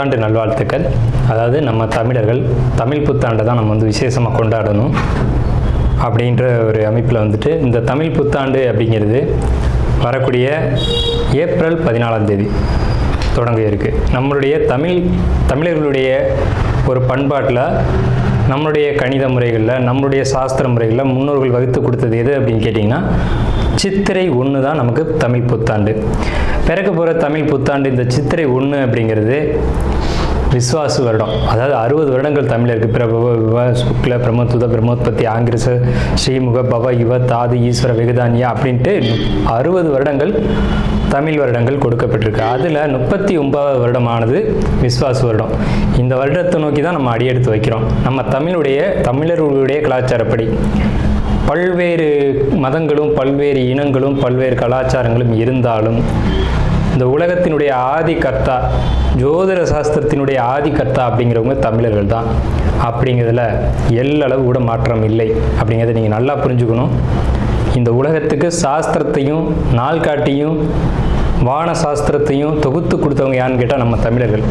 புத்தாண்டு நல்வாழ்த்துக்கள். அதாவது நம்ம தமிழர்கள் தமிழ் புத்தாண்டை தான் நம்ம விசேஷமாக கொண்டாடணும் அப்படின்ற ஒரு அமைப்பில் இந்த தமிழ் புத்தாண்டு அப்படிங்கிறது வரக்கூடிய ஏப்ரல் 14ஆம் தேதி தொடங்க இருக்குது. நம்மளுடைய தமிழர்களுடைய ஒரு பண்பாட்டில், நம்மளுடைய கணித முறைகளில், நம்மளுடைய சாஸ்திர முறைகளில் முன்னோர்கள் வகுத்து கொடுத்தது எது அப்படின்னு கேட்டிங்கன்னா சித்திரை 1 தான் நமக்கு தமிழ் புத்தாண்டு. பிறக்க போகிற தமிழ் புத்தாண்டு இந்த சித்திரை 1 அப்படிங்கிறது விஸ்வாசு வருடம். அதாவது 60 வருடங்கள் தமிழருக்கு பிரபவ விவ சுக்ல பிரமோத்துத பிரமோத்பத்தி ஆங்கிரச ஸ்ரீமுக பவ யுவ தாது ஈஸ்வர வெகுதானியா அப்படின்ட்டு 60 வருடங்கள் தமிழ் வருடங்கள் கொடுக்கப்பட்டிருக்கு. அதில் 39வது வருடமானது விஸ்வாசு வருடம். இந்த வருடத்தை நோக்கி தான் நம்ம அடியெடுத்து வைக்கிறோம். நம்ம தமிழர்களுடைய கலாச்சாரப்படி பல்வேறு மதங்களும் பல்வேறு இனங்களும் பல்வேறு கலாச்சாரங்களும் இருந்தாலும் இந்த உலகத்தினுடைய ஆதி கர்த்தா, ஜோதிட சாஸ்திரத்தினுடைய ஆதி கர்த்தா அப்படிங்கிறவங்க தமிழர்கள் தான். அப்படிங்கிறதுல எல்லளவு கூட மாற்றம் இல்லை. அப்படிங்கிறத நீங்கள் நல்லா புரிஞ்சுக்கணும். இந்த உலகத்துக்கு சாஸ்திரத்தையும் நாள்காட்டியும் வான சாஸ்திரத்தையும் தொகுத்து கொடுத்தவங்க யாருன்னு கேட்டால் நம்ம தமிழர்கள்.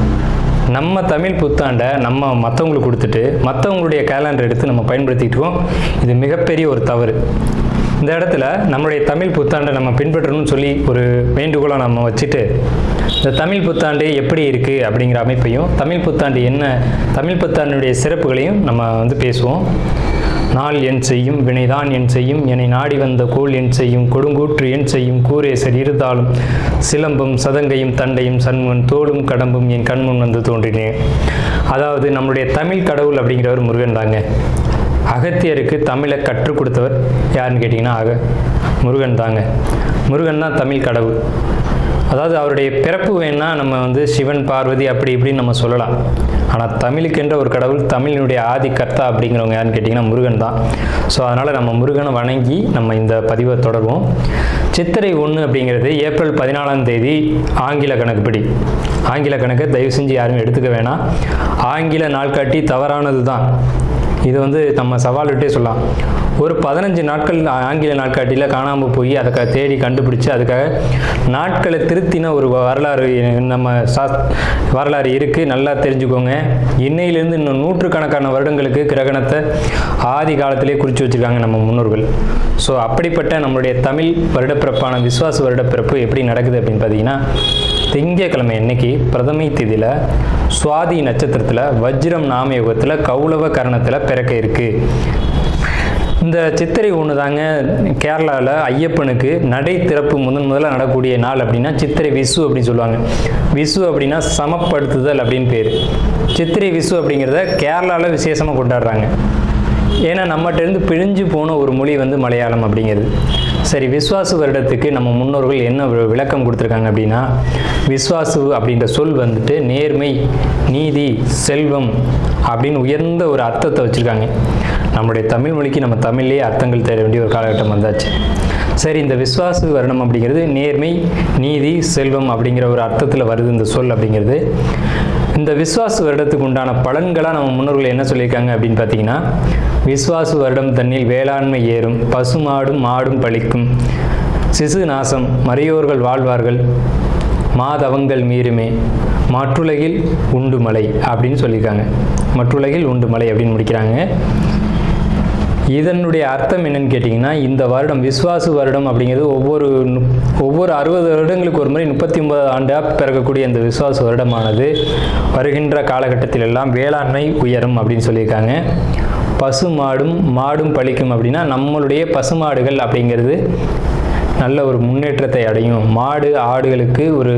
நம்ம தமிழ் புத்தாண்டை நம்ம மற்றவங்களுக்கு கொடுத்துட்டு மற்றவங்களுடைய கேலண்டர் எடுத்து நம்ம பயன்படுத்திட்டு இருக்கோம். இது மிகப்பெரிய ஒரு தவறு. இந்த இடத்துல நம்மளுடைய தமிழ் புத்தாண்டை நம்ம பின்பற்றணும்னு சொல்லி ஒரு வேண்டுகோளை நம்ம வச்சுட்டு இந்த தமிழ் புத்தாண்டு எப்படி இருக்குது அப்படிங்கிற அமைப்பையும், தமிழ் புத்தாண்டு என்ன, தமிழ் புத்தாண்டுடைய சிறப்புகளையும் நம்ம பேசுவோம். நாள் என் செய்யும் வினைதான் என் செய்யும் என்னை நாடி வந்த கோள் என் செய்யும் கொடுங்கூற்று என் செய்யும் கூரேசர் இருந்தாலும் சிலம்பும் சதங்கையும் தண்டையும் சண்முன் தோளும் கடம்பும் என் கண்முன் வந்து தோன்றினேன். அதாவது நம்மளுடைய தமிழ் கடவுள் அப்படிங்கிறவர் முருகன் தாங்க. அகத்தியருக்கு தமிழை கற்றுக் கொடுத்தவர் யாருன்னு கேட்டிங்கன்னா முருகன் தாங்க. முருகன் தான் தமிழ் கடவுள். அதாவது அவருடைய பிறப்பு வேணா நம்ம சிவன் பார்வதி அப்படி இப்படின்னு நம்ம சொல்லலாம். ஆனால் தமிழுக்கென்ற ஒரு கடவுள், தமிழினுடைய ஆதி கர்த்தா அப்படிங்கிறவங்க யாருன்னு கேட்டிங்கன்னா முருகன் தான். ஸோ அதனால் நம்ம முருகனை வணங்கி நம்ம இந்த பதிவை தொடர்வோம். சித்திரை 1 அப்படிங்கிறது ஏப்ரல் 14ஆம் தேதி ஆங்கில கணக்குப்படி. ஆங்கில கணக்கை தயவு செஞ்சு யாரும் எடுத்துக்க வேணாம். ஆங்கில நாள்காட்டி தவறானது தான். இது நம்ம சவால் விட்டே சொல்லலாம். ஒரு 15 நாட்கள் ஆங்கில நாட்காட்டியில் காணாமல் போய் அதை தேடி கண்டுபிடிச்சி அதுக்காக நாட்களை திருத்தின ஒரு வரலாறு நம்ம வரலாறு இருக்குது. நல்லா தெரிஞ்சுக்கோங்க. இன்னையிலேருந்து இன்னும் நூற்றுக்கணக்கான வருடங்களுக்கு கிரகணத்தை ஆதி காலத்திலே குறித்து வச்சுருக்காங்க நம்ம முன்னோர்கள். ஸோ அப்படிப்பட்ட நம்மளுடைய தமிழ் வருடப்பிறப்பான விஸ்வாச வருடப்பிறப்பு எப்படி நடக்குது அப்படின்னு பார்த்தீங்கன்னா, திங்கட்கிழமை அன்னைக்கு பிரதமை திதியில் சுவாதி நட்சத்திரத்தில் வஜ்ரம் நாமயோகத்தில் கௌளவ கரணத்தில் பிறக்க இருக்குது. இந்த சித்திரை 1 தாங்க கேரளாவில் ஐயப்பனுக்கு நடை திறப்பு முதல்ல நடக்கக்கூடிய நாள். அப்படின்னா சித்திரை விசு அப்படின்னு சொல்லுவாங்க. விசு அப்படின்னா சமப்படுத்துதல் அப்படின்னு பேர். சித்திரை விசு அப்படிங்கிறத கேரளாவில் விசேஷமாக கொண்டாடுறாங்க. ஏன்னா நம்மகிட்டேருந்து பிழிஞ்சு போன ஒரு மொழி மலையாளம் அப்படிங்கிறது. சரி, விஸ்வாசு வருடத்துக்கு நம்ம முன்னோர்கள் என்ன விளக்கம் கொடுத்துருக்காங்க அப்படின்னா, விஸ்வாசு அப்படின்ற சொல் நேர்மை, நீதி, செல்வம் அப்படின்னு உயர்ந்த ஒரு அர்த்தத்தை வச்சுருக்காங்க. நம்முடைய தமிழ் மொழிக்கு நம்ம தமிழ்லேயே அர்த்தங்கள் தேட வேண்டிய ஒரு காலகட்டம் வந்தாச்சு. சரி, இந்த விஸ்வாசு வருடம் அப்படிங்கிறது நேர்மை, நீதி, செல்வம் அப்படிங்கிற ஒரு அர்த்தத்தில் வருது இந்த சொல் அப்படிங்கிறது. இந்த விஸ்வாசு வருடத்துக்கு உண்டான பலன்களாக நம்ம முன்னோர்கள் என்ன சொல்லியிருக்காங்க அப்படின்னு பார்த்தீங்கன்னா, விஸ்வாசு வருடம் தன்னில் வேளாண்மை ஏறும், பசுமாடும் மாடும் பழிக்கும், சிசு நாசம், மறையோர்கள் வாழ்வார்கள், மாதவங்கள் மீறுமே, மற்றுலகில் உண்டு மலை அப்படின்னு சொல்லியிருக்காங்க. மற்றுலகில் உண்டு மலை அப்படின்னு முடிக்கிறாங்க. இதனுடைய அர்த்தம் என்னன்னு கேட்டிங்கன்னா, இந்த வருடம் விஸ்வாசு வருடம் அப்படிங்கிறது ஒவ்வொரு 60 வருடங்களுக்கு ஒரு முறை 39 ஆண்டாக பிறக்கக்கூடிய இந்த விஸ்வாசு வருடமானது வருகின்ற காலகட்டத்தில் எல்லாம் வேளாண்மை உயரும் அப்படின்னு சொல்லியிருக்காங்க. பசு மாடும் பழிக்கும் அப்படின்னா நம்மளுடைய பசுமாடுகள் அப்படிங்கிறது நல்ல ஒரு முன்னேற்றத்தை அடையும். மாடு ஆடுகளுக்கு ஒரு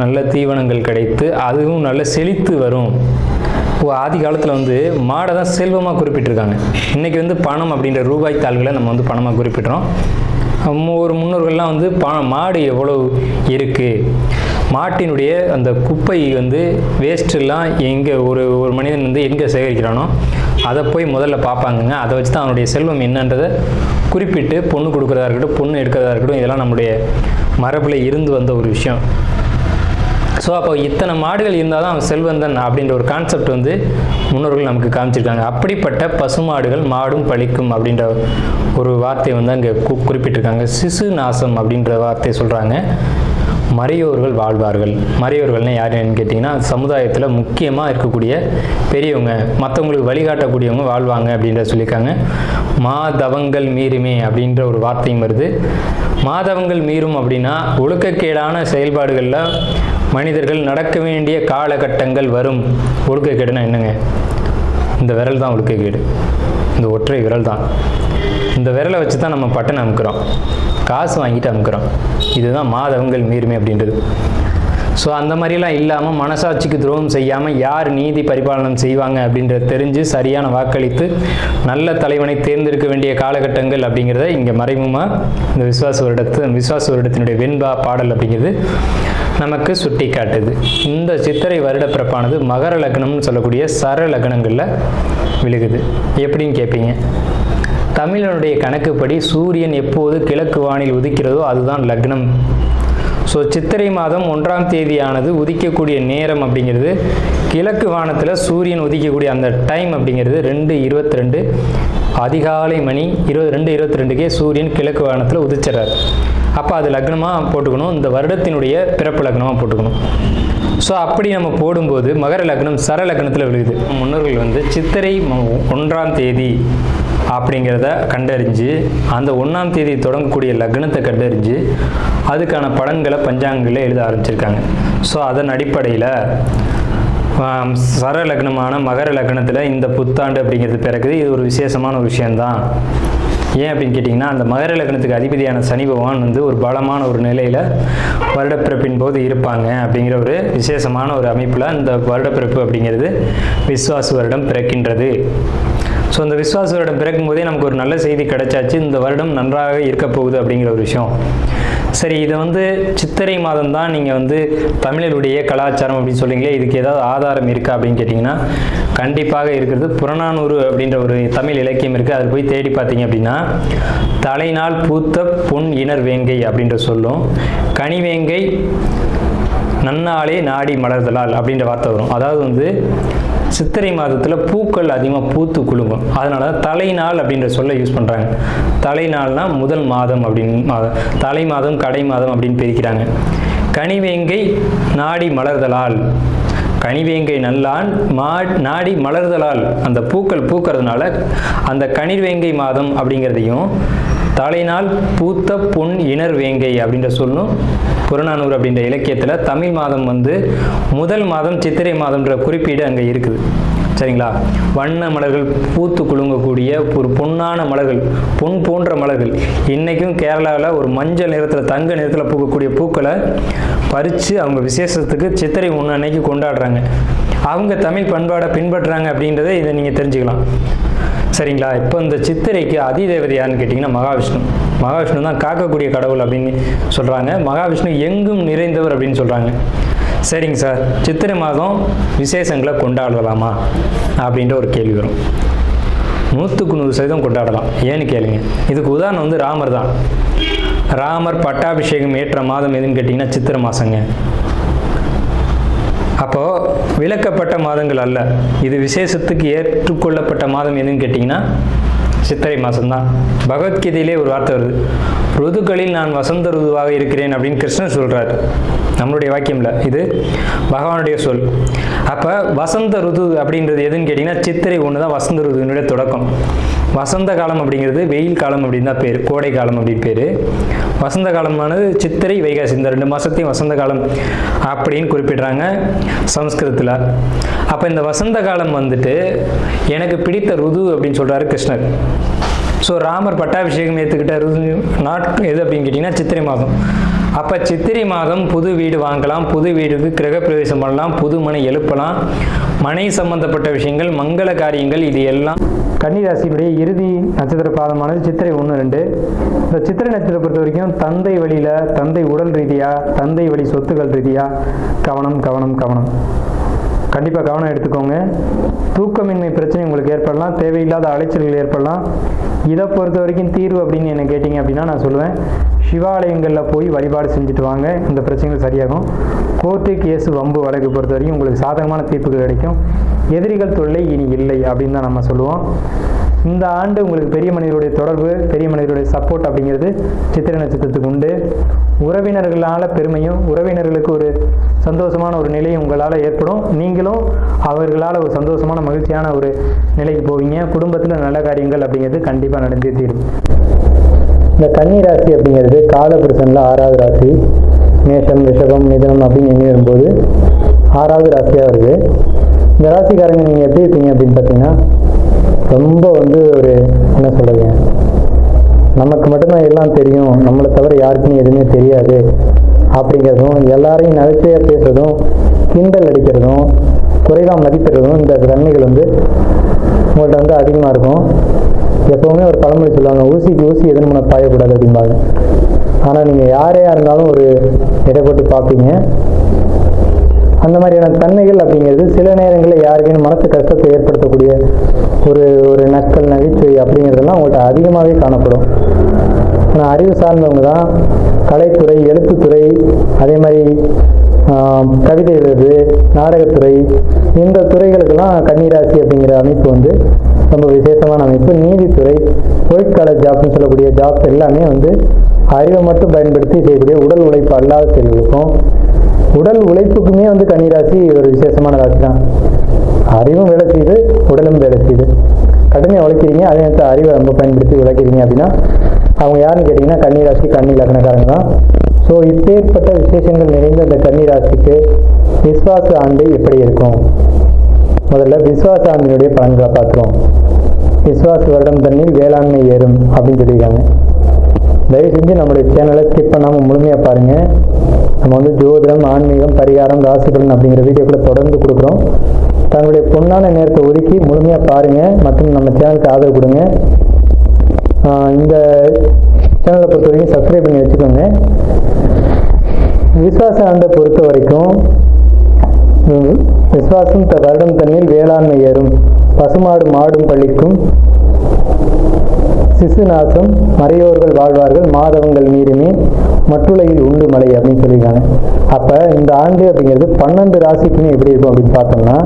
நல்ல தீவனங்கள் கிடைத்து அதுவும் நல்ல செழித்து வரும். ஆதி காலத்தில் மாடை தான் செல்வமாக குறிப்பிட்டிருக்காங்க. இன்றைக்கி பணம் அப்படின்ற ரூபாய் தாள்களை நம்ம பணமாக குறிப்பிட்றோம். ஒரு முன்னோர்கள்லாம் மாடு எவ்வளோ இருக்குது, மாட்டினுடைய அந்த குப்பை வேஸ்ட்டெல்லாம் எங்கே ஒரு மனிதன் எங்கே சேகரிக்கிறானோ அதை போய் முதல்ல பார்ப்பாங்கங்க. அதை வச்சு தான் அவனுடைய செல்வம் என்னன்றதை குறிப்பிட்டு பொண்ணு கொடுக்குறதா இருக்கட்டும், பொண்ணு எடுக்கிறதா இருக்கட்டும், இதெல்லாம் நம்முடைய மரபில் இருந்து வந்த ஒரு விஷயம். ஸோ அப்போ இத்தனை மாடுகள் இருந்தால் தான் அவன் செல்வந்தன் அப்படின்ற ஒரு கான்செப்ட் முன்னோர்கள் நமக்கு காமிச்சிருக்காங்க. அப்படிப்பட்ட பசுமாடுகள் மாடும் பழிக்கும் அப்படின்ற ஒரு வார்த்தையை அங்கே குறிப்பிட்டிருக்காங்க. சிசு நாசம் அப்படின்ற வார்த்தையை சொல்கிறாங்க. மறையோர்கள் வாழ்வார்கள். மறையோர்கள்னால் யாருன்னு கேட்டிங்கன்னா சமுதாயத்தில் முக்கியமாக இருக்கக்கூடிய பெரியவங்க, மற்றவங்களுக்கு வழிகாட்டக்கூடியவங்க வாழ்வாங்க அப்படின்ற சொல்லியிருக்காங்க. மாதவங்கள் மீறுமே அப்படின்ற ஒரு வார்த்தையும் வருது. மாதவங்கள் மீறும் அப்படின்னா ஒழுக்கக்கேடான செயல்பாடுகளில் மனிதர்கள் நடக்க வேண்டிய காலகட்டங்கள் வரும். ஒழுக்கக்கேடுனா என்னங்க? இந்த விரல் தான் ஒழுக்கக்கேடு, இந்த ஒற்றை விரல் தான். இந்த விரலை வச்சு தான் நம்ம பட்டன் அமுக்கிறோம், காசு வாங்கிட்டு அமுக்கிறோம். இதுதான் மாதவங்கள் மீறுமே அப்படின்றது. ஸோ அந்த மாதிரிலாம் இல்லாமல் மனசாட்சிக்கு துரோகம் செய்யாமல் யார் நீதி பரிபாலனம் செய்வாங்க அப்படின்றத தெரிஞ்சு சரியான வாக்களித்து நல்ல தலைவனை தேர்ந்தெடுக்க வேண்டிய காலகட்டங்கள் அப்படிங்கிறத இங்கே மறைமுகமாக இந்த விசுவாச வருடத்தினுடைய வெண்பா பாடல் அப்படிங்கிறது நமக்கு சுட்டி காட்டுது. இந்த சித்திரை வருட பிறப்பானது மகர லக்னம்னு சொல்லக்கூடிய சர லக்னங்களில் விழுகுது. எப்படின்னு கேட்பீங்க? தமிழனுடைய கணக்குப்படி சூரியன் எப்போது கிழக்கு வானில் உதிக்கிறதோ அதுதான் லக்னம். ஸோ சித்திரை மாதம் 1ஆம் தேதியானது உதிக்கக்கூடிய நேரம் அப்படிங்கிறது கிழக்கு வானத்தில் சூரியன் உதிக்கக்கூடிய அந்த டைம் அப்படிங்கிறது 2:22 அதிகாலை மணி 2:22க்கே சூரியன் கிழக்கு வானத்தில் உதிச்சிடறார். அப்போ அது லக்னமாக போட்டுக்கணும், இந்த வருடத்தினுடைய பிறப்பு லக்னமாக போட்டுக்கணும். ஸோ அப்படி நம்ம போடும்போது மகர லக்னம் சர லக்னத்தில் விழுகுது. முன்னோர்கள் சித்திரை 1ஆம் தேதி அப்படிங்கிறத கண்டறிஞ்சு அந்த 1ஆம் தேதி தொடங்கக்கூடிய லக்னத்தை கண்டறிஞ்சு அதுக்கான பலன்களை பஞ்சாங்கங்களில் எழுத ஆரம்பிச்சிருக்காங்க. ஸோ அதன் அடிப்படையில் சர லக்னமான மகர லக்னத்தில் இந்த புத்தாண்டு அப்படிங்கிறது பிறகுது. இது ஒரு விசேஷமான ஒரு விஷயந்தான். ஏன் அப்படின்னு கேட்டிங்கன்னா, அந்த மகர லக்னத்துக்கு அதிபதியான சனி பகவான் ஒரு பலமான ஒரு நிலையில் வருடப்பிறப்பின் போது இருப்பாங்க அப்படிங்கிற ஒரு விசேஷமான ஒரு அமைப்பில் இந்த வருடப்பிறப்பு அப்படிங்கிறது விஸ்வாச வருடம் பிறக்கின்றது. ஸோ இந்த விஸ்வாச வருடம் பிறக்கும் போதே நமக்கு ஒரு நல்ல செய்தி கிடைச்சாச்சு, இந்த வருடம் நன்றாக இருக்க போகுது அப்படிங்கிற ஒரு விஷயம். சரி, இதை சித்திரை மாதம் தான் நீங்கள் தமிழருடைய கலாச்சாரம் அப்படின்னு சொல்லிங்களே, இதுக்கு ஏதாவது ஆதாரம் இருக்கா அப்படின்னு கேட்டிங்கன்னா கண்டிப்பாக இருக்கிறது. புறநானூறு அப்படின்ற ஒரு தமிழ் இலக்கியம் இருக்குது. அதில் போய் தேடி பார்த்தீங்க அப்படின்னா தலைநாள் பூத்த பொன் இணர் வேங்கை அப்படின்ற சொல்லும், கனிவேங்கை நன்னாளே நாடி மலர்தலால் அப்படின்ற வார்த்தை வரும். அதாவது சித்திரை மாதத்தில் பூக்கள் அதிகமாக பூத்து குலுங்கும். அதனால தலைநாள் அப்படின்ற சொல்ல யூஸ் பண்ணுறாங்க. தலைநாள்னா முதல் மாதம் அப்படின்னு, தலை மாதம் கடை மாதம் அப்படின்னு பிரிக்கிறாங்க. கனிவேங்கை நாடி மலர்தலால், கனிவேங்கை நல்லான் நாடி மலர்தலால், அந்த பூக்கள் பூக்கிறதுனால அந்த கனிவேங்கை மாதம் அப்படிங்கிறதையும் தலைநாள் பூத்த பொன் இணர் வேங்கை அப்படின்ற சொல்லும் புறநானூறு அப்படின்ற இலக்கியத்தில் தமிழ் மாதம் முதல் மாதம் சித்திரை மாதம்ன்ற குறிப்பீடு அங்கே இருக்குது. சரிங்களா? வண்ண மலர்கள் பூத்து குலுங்கக்கூடிய ஒரு பொன்னான மலர்கள், பொன் போன்ற மலர்கள். இன்றைக்கும் கேரளாவில் ஒரு மஞ்சள் நிறத்தில் தங்க நிறத்தில் பூக்கக்கூடிய பூக்களை பறித்து அவங்க விசேஷத்துக்கு சித்திரை 1 அன்னைக்கு கொண்டாடுறாங்க. அவங்க தமிழ் பண்பாடை பின்பற்றுறாங்க அப்படின்றத இதை நீங்கள் தெரிஞ்சுக்கலாம். சரிங்களா? இப்போ இந்த சித்திரைக்கு அதிதேவதை யாருன்னு கேட்டிங்கன்னா மகாவிஷ்ணு. மகாவிஷ்ணு தான் காக்கக்கூடிய கடவுள் அப்படின்னு சொல்கிறாங்க. மகாவிஷ்ணு எங்கும் நிறைந்தவர் அப்படின்னு சொல்கிறாங்க. சரிங்க சார், சித்திரை மாதம் விசேஷங்களை கொண்டாடலாமா அப்படின்ற ஒரு கேள்வி வரும். 100க்கு 100% கொண்டாடலாம். ஏன்னு கேளுங்க. இதுக்கு உதாரணம் ராமர் தான். ராமர் பட்டாபிஷேகம் ஏற்ற மாதம் எதுன்னு கேட்டிங்கன்னா சித்திரை மாதங்க. அப்போது விலக்கப்பட்ட மாதங்கள் அல்ல, இது விசேஷத்துக்கு ஏற்றுக்கொள்ளப்பட்ட மாதம் எதுன்னு கேட்டிங்கன்னா சித்திரை மாதம்தான். பகவத்கீதையிலே ஒரு வார்த்தை வருது, ருதுக்களில் நான் வசந்த ருதுவாக இருக்கிறேன் அப்படின்னு கிருஷ்ணன் சொல்கிறார். நம்மளுடைய வாக்கியம்ல, இது பகவானுடைய சொல். அப்போ வசந்த ருது அப்படின்றது எதுன்னு கேட்டிங்கன்னா சித்திரை 1 தான் வசந்த ருதுனுடைய தொடக்கம். வசந்த காலம் அப்படிங்கிறது வெயில் காலம் அப்படின்னு தான் பேர், கோடை காலம் அப்படின்னு பேர். வசந்த காலமானது சித்திரை வைகாசி, இந்த 2 மாதத்தையும் வசந்த காலம் அப்படின்னு குறிப்பிடுறாங்க சமஸ்கிருதத்தில். அப்போ இந்த வசந்த காலம் எனக்கு பிடித்த ருது அப்படின்னு சொல்கிறாரு கிருஷ்ணர். ஸோ ராமர் பட்டாபிஷேகம் ஏற்றுக்கிட்ட நாட்கள் எது அப்படின்னு கேட்டிங்கன்னா சித்திரை மாதம். அப்போ சித்திரை மாதம் புது வீடு வாங்கலாம், புது வீடுக்கு கிரக பிரவேசம் பண்ணலாம், புது மனை எழுப்பலாம், மனை சம்பந்தப்பட்ட விஷயங்கள், மங்கள காரியங்கள், இது எல்லாம். கன்னிராசியினுடைய இறுதி நட்சத்திர பாதமானது சித்திரை 1, 2. இந்த சித்திரை நட்சத்திரம் பொறுத்த வரைக்கும் தந்தை வழியில், தந்தை உடல் ரீதியாக, தந்தை வழி சொத்துக்கள் ரீதியாக கவனம் கவனம் கவனம். கண்டிப்பாக கவனம் எடுத்துக்கோங்க. தூக்கமின்மை பிரச்சனை உங்களுக்கு ஏற்படலாம், தேவையில்லாத அலைச்சல்கள் ஏற்படலாம். இதை பொறுத்த வரைக்கும் தீர்வு அப்படின்னு என்ன கேட்டிங்க அப்படின்னா நான் சொல்லுவேன், சிவாலயங்களில் போய் வழிபாடு செஞ்சுட்டு வாங்க, இந்த பிரச்சனைகள் சரியாகும். கோர்ட்டு கேஸு வம்பு வழக்கு பொறுத்த வரைக்கும் உங்களுக்கு சாதகமான தீர்ப்புகள் கிடைக்கும். எதிரிகள் தொல்லை இனி இல்லை அப்படின்னு தான் நம்ம சொல்லுவோம். இந்த ஆண்டு உங்களுக்கு பெரிய மனிதருடைய தொடர்பு, பெரிய மனிதருடைய சப்போர்ட் அப்படிங்கிறது சித்திரை நட்சத்திரத்துக்கு உண்டு. உறவினர்களால் பெருமையும், உறவினர்களுக்கு ஒரு சந்தோஷமான ஒரு நிலையும் உங்களால் ஏற்படும். நீங்களும் அவர்களால் ஒரு சந்தோஷமான மகிழ்ச்சியான ஒரு நிலைக்கு போவீங்க. குடும்பத்தில் நல்ல காரியங்கள் அப்படிங்கிறது கண்டிப்பாக நடந்தே தீரும். இந்த கன்னி ராசி அப்படிங்கிறது காலபுருஷனில் 6வது ராசி. மேஷம், ரிஷபம், மிதுனம் அப்படின்னு எண்ணி வரும்போது 6வது ராசியாக வருது. இந்த ராசிக்காரங்க நீங்கள் எப்படி இருப்பீங்க அப்படின்னு பார்த்தீங்கன்னா, ரொம்ப ஒரு என்ன சொல்கிறது, நமக்கு மட்டும்தான் எல்லாம் தெரியும், நம்மளை தவிர யாருக்குமே எதுவுமே தெரியாது அப்படிங்கிறதும், எல்லாரையும் நகைச்சுவையாக பேசுறதும், கிண்டல் அடிக்கிறதும், குறைவாக மதிப்பிடுறதும், இந்த தன்மைகள் உங்கள்கிட்ட அதிகமாக இருக்கும். எப்போவுமே ஒரு பழமொழி சொல்லுவாங்க, ஊசிக்கு ஊசி எதுன்னு பாயக்கூடாது அப்படிம்பாங்க. ஆனால் நீங்கள் யாரையாக இருந்தாலும் ஒரு எடை போட்டு பார்ப்பீங்க. அந்த மாதிரியான தன்மைகள் அப்படிங்கிறது சில நேரங்களில் யாருக்கையும் மனசு கஷ்டத்தை ஏற்படுத்தக்கூடிய ஒரு நக்கல், நகைச்சுவை அப்படிங்கிறதெல்லாம் உங்கள்கிட்ட அதிகமாகவே காணப்படும். ஆனால் அறிவு சார்ந்தவங்க தான் கலைத்துறை, எழுத்துத்துறை, அதே மாதிரி கவிதை எழுது, நாடகத்துறை, இந்த துறைகளுக்கெல்லாம் கன்னிராசி அப்படிங்கிற அமைப்பு ரொம்ப விசேஷமான அமைப்பு. நீதித்துறை, ஒயிட் காலர் ஜாப்னு சொல்லக்கூடிய ஜாப் எல்லாமே அறிவை மட்டும் பயன்படுத்தி செய்யக்கூடிய உடல் உழைப்பு அல்லாத செயல்களுக்கும், உடல் உழைப்புக்குமே கன்னிராசி ஒரு விசேஷமான ராசி தான். அறிவும் வேலை செய்யுது, உடலும் வேலை செய்யுது. கடுமையாக உழைக்கிறீங்க, அதே நேரத்தில் அறிவை ரொம்ப பயன்படுத்தி உழைக்கிறீங்க அப்படின்னா அவங்க யாருன்னு கேட்டிங்கன்னா கன்னிராசி, கன்னி லக்னக்காரங்க தான். ஸோ இப்பேற்பட்ட விசேஷங்கள் நிறைந்த இந்த கன்னிராசிக்கு விஸ்வாச ஆண்டு எப்படி இருக்கும்? முதல்ல விஸ்வாச ஆண்டினுடைய பலன்களை பார்க்குறோம். விஸ்வாச வருடம் தண்ணில் வேளாண்மை ஏறும் அப்படின்னு சொல்லியிருக்காங்க. தயவு செஞ்சு நம்மளுடைய சேனலை ஸ்கிப் பண்ணாமல் முழுமையாக பாருங்கள். நம்ம ஜோதிடம், ஆன்மீகம், பரிகாரம், ராசிபலன் அப்படிங்கிற வீடியோக்களை தொடர்ந்து கொடுக்குறோம். தங்களுடைய பொன்னான நேரத்தை ஒதுக்கி முழுமையாக பாருங்கள் மற்றும் நம்ம சேனலுக்கு ஆதரவு கொடுங்க. இந்த சேனலை பொறுத்த வரைக்கும் சப்ஸ்கிரைப் பண்ணி வச்சுக்கோங்க. விஸ்வாச ஆண்டை பொறுத்த வரைக்கும் விஸ்வாசம் வருடம் தண்ணில் வேளாண்மை ஏறும், பசுமாடு மாடும் பள்ளிக்கும், சிசுநாசம் மறையோர்கள் வாழ்வார்கள், மாதவங்கள் நீருமே மற்றுலகில் உண்டு மலை அப்படின்னு சொல்லியிருக்காங்க. அப்போ இந்த ஆண்டு அப்படிங்கிறது 12 ராசிக்குமே எப்படி இருக்கும் அப்படின்னு பார்த்தோம்னா,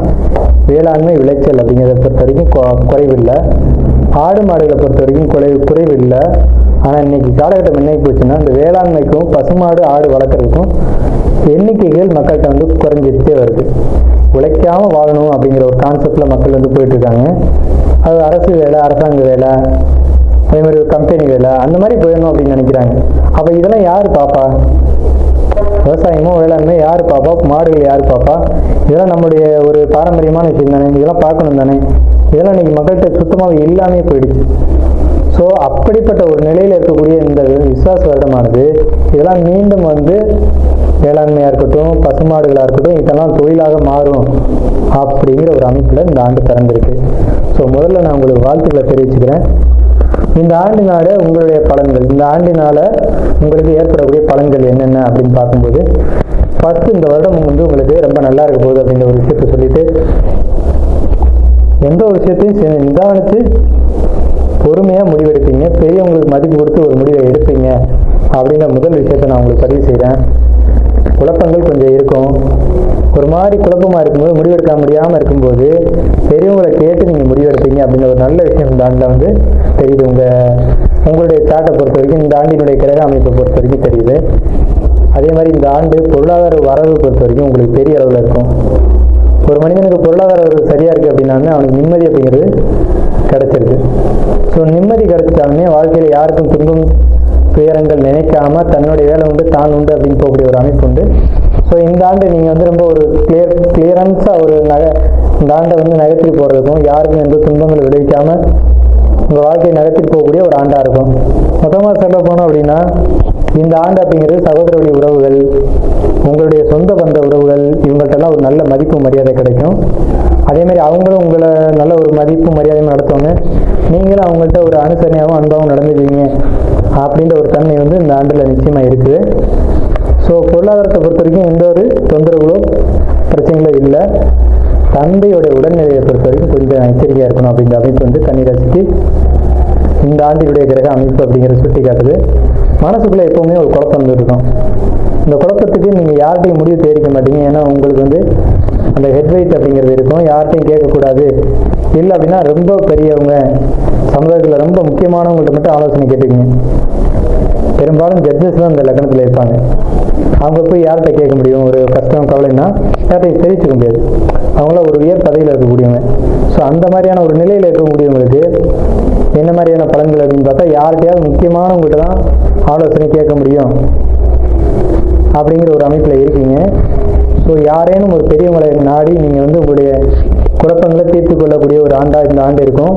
வேளாண்மை விளைச்சல் அப்படிங்கிறத பொறுத்த வரைக்கும் குறைவில்லை, ஆடு மாடுகளை பொறுத்த வரைக்கும் குறைவில்லை. ஆனால் இன்னைக்கு காலகட்டம் என்ன போச்சுன்னா, இந்த வேளாண்மைக்கும் பசுமாடு ஆடு வளர்க்குறதுக்கும் எண்ணிக்கைகள் மக்கள்கிட்ட குறைஞ்சிட்டே வருது. உழைக்காமல் வாழணும் அப்படிங்கிற ஒரு கான்செப்டில் மக்கள் போயிட்டுருக்காங்க. அது அரசு வேலை, அரசாங்க வேலை, அதே மாதிரி ஒரு கம்பெனி வேலை, அந்த மாதிரி போயிடணும் அப்படின்னு நினைக்கிறாங்க. அப்போ இதெல்லாம் யார் பாப்பா? விவசாயமோ வேளாண்மை யார் பாப்பா? மாடுகள் யார் பாப்பா? இதெல்லாம் நம்முடைய ஒரு பாரம்பரியமான விஷயம் தானே, இதெல்லாம் பார்க்கணும் தானே. இதெல்லாம் இன்னைக்கு மக்கள்கிட்ட சுத்தமாக இல்லாமே போயிடுச்சு. ஸோ அப்படிப்பட்ட ஒரு நிலையில் இருக்கக்கூடிய இந்த விஸ்வாச வருடமானது இதெல்லாம் மீண்டும் வேளாண்மையாக இருக்கட்டும், பசுமாடுகளாக இருக்கட்டும், இதெல்லாம் தொழிலாக மாறும் அப்படிங்கிற ஒரு அமைப்பில் இந்த ஆண்டு பிறந்திருக்கு. ஸோ முதல்ல நான் உங்களுக்கு வாழ்த்துக்களை தெரிவிச்சுக்கிறேன். இந்த ஆண்டினால உங்களுடைய பலன்கள், இந்த ஆண்டினால உங்களுக்கு ஏற்படக்கூடிய பலன்கள் என்னென்ன அப்படின்னு பார்க்கும்போது, ஃபர்ஸ்ட் இந்த வருடம் உங்களுக்கு ரொம்ப நல்லா இருக்க போகுது அப்படிங்கிற ஒரு விஷயத்த சொல்லிட்டு, எந்த ஒரு விஷயத்தையும் நிதானித்து பொறுமையாக முடிவெடுப்பீங்க, பெரியவங்களுக்கு மதிப்பு கொடுத்து ஒரு முடிவை எடுப்பீங்க அப்படின்ற முதல் விஷயத்தை நான் உங்களுக்கு பதிவு செய்கிறேன். குழப்பங்கள் கொஞ்சம் இருக்கும். ஒரு மாதிரி குழப்பமாக இருக்கும்போது, முடிவெடுக்க முடியாமல் இருக்கும்போது பெரியவங்களை கேட்டு நீங்கள் முடிவெடுப்பீங்க அப்படின்ற ஒரு நல்ல விஷயம் இந்த ஆண்டில் தெரியுது. உங்களுடைய சாட்டை பொறுத்த வரைக்கும், இந்த ஆண்டினுடைய கிரக அமைப்பை பொறுத்த வரைக்கும் தெரியுது. அதே மாதிரி இந்த ஆண்டு பொருளாதார வரவு பொறுத்த வரைக்கும் உங்களுக்கு பெரிய அளவில் இருக்கும். ஒரு மனிதனுக்கு பொருளாதார வரவு சரியாக இருக்குது அப்படின்னாலுமே அவனுக்கு நிம்மதி அப்படிங்கிறது கிடைச்சிருக்கு. ஸோ நிம்மதி கிடைச்சிட்டாலுமே வாழ்க்கையில் யாருக்கும் துன்பம் துயரங்கள் நினைக்காம தன்னுடைய வேலை உண்டு, தான் உண்டு அப்படின்னு போகக்கூடிய ஒரு அமைப்பு உண்டு. ஸோ இந்த ஆண்டு நீங்கள் ரொம்ப ஒரு கிளியரன்ஸாக இந்த ஆண்டை நகர்த்தி போடுறதுக்கும், யாருக்கும் எந்த துன்பங்கள் விளைவிக்காமல் உங்கள் வாழ்க்கையை நகர்த்திட்டு போகக்கூடிய ஒரு ஆண்டாக இருக்கும். மொத்தமாக சொல்ல போனோம் அப்படின்னா, இந்த ஆண்டு அப்படிங்கிறது சகோதர வழி உறவுகள், உங்களுடைய சொந்த பந்த உறவுகள், இவங்கள்ட்டெல்லாம் ஒரு நல்ல மதிப்பு மரியாதை கிடைக்கும். அதேமாதிரி அவங்களும் உங்களை நல்ல ஒரு மதிப்பு மரியாதையும் நடத்துவாங்க. நீங்களும் அவங்கள்ட்ட ஒரு அனுசரணையாகவும் அன்பாகவும் நடந்துக்குவீங்க அப்படின்ற ஒரு தன்மை இந்த ஆண்டில் நிச்சயமாக இருக்குது. ஸோ பொருளாதாரத்தை பொறுத்த வரைக்கும் எந்த ஒரு தொந்தரவுகளோ பிரச்சனைகளோ இல்லை. தந்தையோட உடல்நிலையை பொறுத்த வரைக்கும் கொஞ்சம் எச்சரிக்கையாக இருக்கணும் அப்படின்ற அமைப்பு வந்து கன்னிராசிக்கு இந்த ஆண்டினுடைய கிரக அமைப்பு அப்படிங்கிறத சுட்டி காட்டுது. மனசுக்குள்ளே எப்போவுமே ஒரு குழப்பம் இருக்கும். இந்த குழப்பத்துக்கு நீங்கள் யார்கிட்டையும் முடிவு தெரிவிக்க மாட்டீங்க. ஏன்னா உங்களுக்கு வந்து அந்த ஹெட்வைட் அப்படிங்கிறது இருக்கும். யார்கிட்டையும் கேட்கக்கூடாது. இல்லை அப்படின்னா ரொம்ப பெரியவங்க சமுதாயத்தில் ரொம்ப முக்கியமானவங்கள்ட்ட மட்டும் ஆலோசனை கேட்டுக்கீங்க. பெரும்பாலும் ஜட்ஜஸ் தான் இந்த லக்னத்தில் இருப்பாங்க. அவங்க போய் யார்கிட்ட கேட்க முடியும்? ஒரு கஷ்டம் கவலைன்னா யார்கிட்டையும் தெரிவிச்சுக்க முடியாது. அவங்கள ஒரு உயர் பதவியில் இருக்கக்கூடியவங்க. ஸோ அந்த மாதிரியான ஒரு நிலையில் இருக்கக்கூடியவங்களுக்கு என்ன மாதிரியான பலன்கள் அப்படின்னு பார்த்தா, யார்கிட்டையாவது முக்கியமானவங்ககிட்ட தான் ஆலோசனை கேட்க முடியும் அப்படிங்கிற ஒரு அமைப்பில் இருக்கீங்க. ஸோ யாரேனும் ஒரு பெரியவங்களை நாடி நீங்கள் வந்து உங்களுடைய குழப்பங்களை தீர்த்து கொள்ளக்கூடிய ஒரு ஆண்டாக இந்த ஆண்டு இருக்கும்.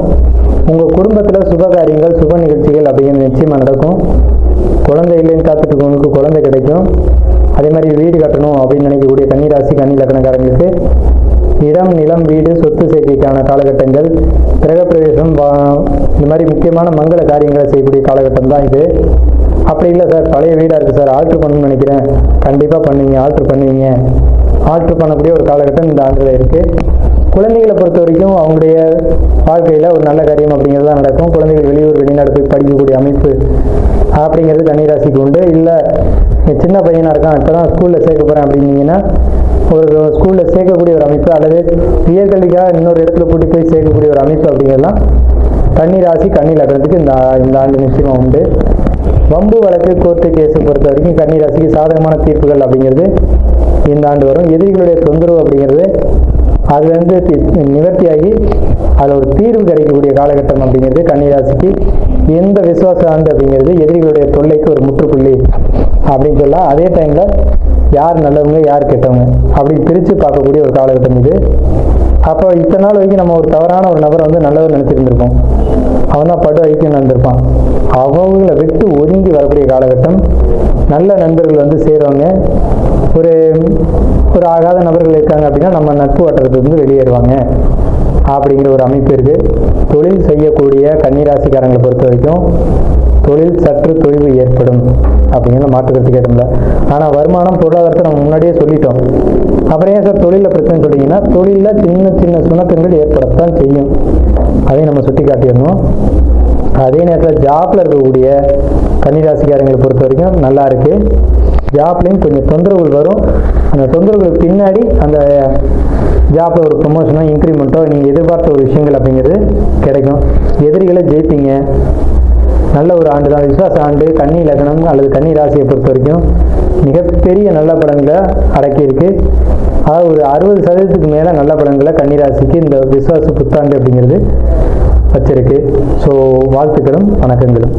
உங்கள் குடும்பத்தில் சுப காரியங்கள் சுப நிகழ்ச்சிகள் அப்படிங்கிறது நிச்சயமாக நடக்கும். குழந்தை இல்லைன்னு காத்துட்டு இருக்கவங்களுக்கு குழந்தை கிடைக்கும். அதே மாதிரி வீடு கட்டணும் அப்படின்னு நினைக்கக்கூடிய கன்னிராசி கன்னி லக்னக்காரங்களுக்கு இடம் நிலம் வீடு சொத்து சேர்க்கைக்கான காலகட்டங்கள், கிரகப்பிரவேசம், இந்த மாதிரி முக்கியமான மங்கள காரியங்களை செய்யக்கூடிய காலகட்டம் தான் இது. அப்படி இல்லை சார் பழைய வீடாக இருக்குது சார் ஆல்ட்ரு பண்ணணும்னு நினைக்கிறேன், கண்டிப்பாக பண்ணுவீங்க, ஆல்ட்ரு பண்ணுவீங்க. ஆல்ட்ரு பண்ணக்கூடிய ஒரு காலகட்டம் இந்த ஆண்டில் இருக்குது. குழந்தைகளை பொறுத்த வரைக்கும் அவங்களுடைய வாழ்க்கையில் ஒரு நல்ல காரியம் அப்படிங்கிறது தான் நடக்கும். குழந்தைகள் வெளியூர் வெளிநாடு போய் படிக்கக்கூடிய அமைப்பு அப்படிங்கிறது கன்னிராசிக்கு உண்டு. இல்லை சின்ன பையனாக இருக்கான் இப்போ தான் ஸ்கூலில் சேர்க்க போகிறேன் அப்படின்னீங்கன்னா ஒரு ஸ்கூலில் சேர்க்கக்கூடிய ஒரு அமைப்பு, அல்லது உயர்கல்விக்காக இன்னொரு இடத்துல கூட்டி போய் சேர்க்கக்கூடிய ஒரு அமைப்பு அப்படிங்கிறதுலாம் கன்னிராசி கன்னி லக்னத்துக்கு இந்த ஆண்டு நிச்சயமாக உண்டு. வம்பு வழக்கு கோர்ட்டு கேஸை பொறுத்த வரைக்கும் கன்னிராசிக்கு சாதகமான தீர்ப்புகள் அப்படிங்கிறது இந்த ஆண்டு வரும். எதிரிகளுடைய தொந்தரவு அப்படிங்கிறது அதுலேருந்து நிவர்த்தியாகி அதில் ஒரு தீர்வு கிடைக்கக்கூடிய காலகட்டம் அப்படிங்கிறது கன்னிராசிக்கு எந்த விசுவாச ஆண்டு அப்படிங்கிறது எதிரிகளுடைய தொல்லைக்கு ஒரு முற்றுப்புள்ளி அப்படின்னு சொல்லலாம். அதே டைமில் யார் நல்லவங்க யார் கெட்டவங்க அப்படின்னு பிரித்து பார்க்கக்கூடிய ஒரு காலகட்டம் இது. அப்போ இத்தனை நாள் வரைக்கும் நம்ம ஒரு தவறான ஒரு நபரை வந்து நல்லவர் நினச்சிருந்துருப்போம். அவன் தான் படு ஐக்கியம் நடந்திருப்பான். அவங்களை விட்டு ஒதுங்கி வரக்கூடிய காலகட்டம். நல்ல நண்பர்கள் வந்து சேருவாங்க. ஒரு ஆகாத நபர்கள் இருக்காங்க அப்படின்னா நம்ம நட்பு வட்டத்திலிருந்து வெளியேறுவாங்க அப்படிங்கிற ஒரு அமைப்பு இருக்குது. தொழில் செய்யக்கூடிய கன்னிராசிக்காரங்களை பொறுத்த வரைக்கும் தொழில் சற்று தொய்வு ஏற்படும் அப்படிங்கிற மாற்றுக்கிறது கேட்டோம்ல. ஆனால் வருமானம் பொருளாதாரத்தை நம்ம முன்னாடியே சொல்லிட்டோம். அப்புறம் ஏன் சார் தொழிலில் பிரச்சனை சொல்லிங்கன்னா, தொழிலில் சின்ன சின்ன சுணக்கங்கள் ஏற்படத்தான் செய்யும். அதையும் நம்ம சுட்டி காட்டிடணும். அதே நேரத்தில் ஜாப்பில் இருக்கக்கூடிய கன்னிராசிக்காரங்களை பொறுத்த வரைக்கும் நல்லா இருக்குது. ஜாப்லேயும் கொஞ்சம் தொந்தரவுகள் வரும். அந்த தொந்தரவுகளுக்கு பின்னாடி அந்த ஜாப்பில் ஒரு ப்ரொமோஷனோ இன்க்ரிமெண்ட்டோ நீங்கள் எதிர்பார்த்த ஒரு விஷயங்கள் அப்படிங்கிறது கிடைக்கும். எதிரிகளை ஜெயிப்பீங்க. நல்ல ஒரு ஆண்டு தான், விசுவாச ஆண்டு. கன்னி லக்னம் அல்லது கன்னி ராசியை பொறுத்த வரைக்கும் மிகப்பெரிய நல்ல பலன்களை அடக்கியிருக்கு. அதாவது ஒரு 60% மேலே நல்ல பலன்களை கன்னிராசிக்கு இந்த விசுவாச புத்தாண்டு அப்படிங்கிறது வச்சிருக்கு. ஸோ வாழ்த்துக்களும் வணக்கங்களும்.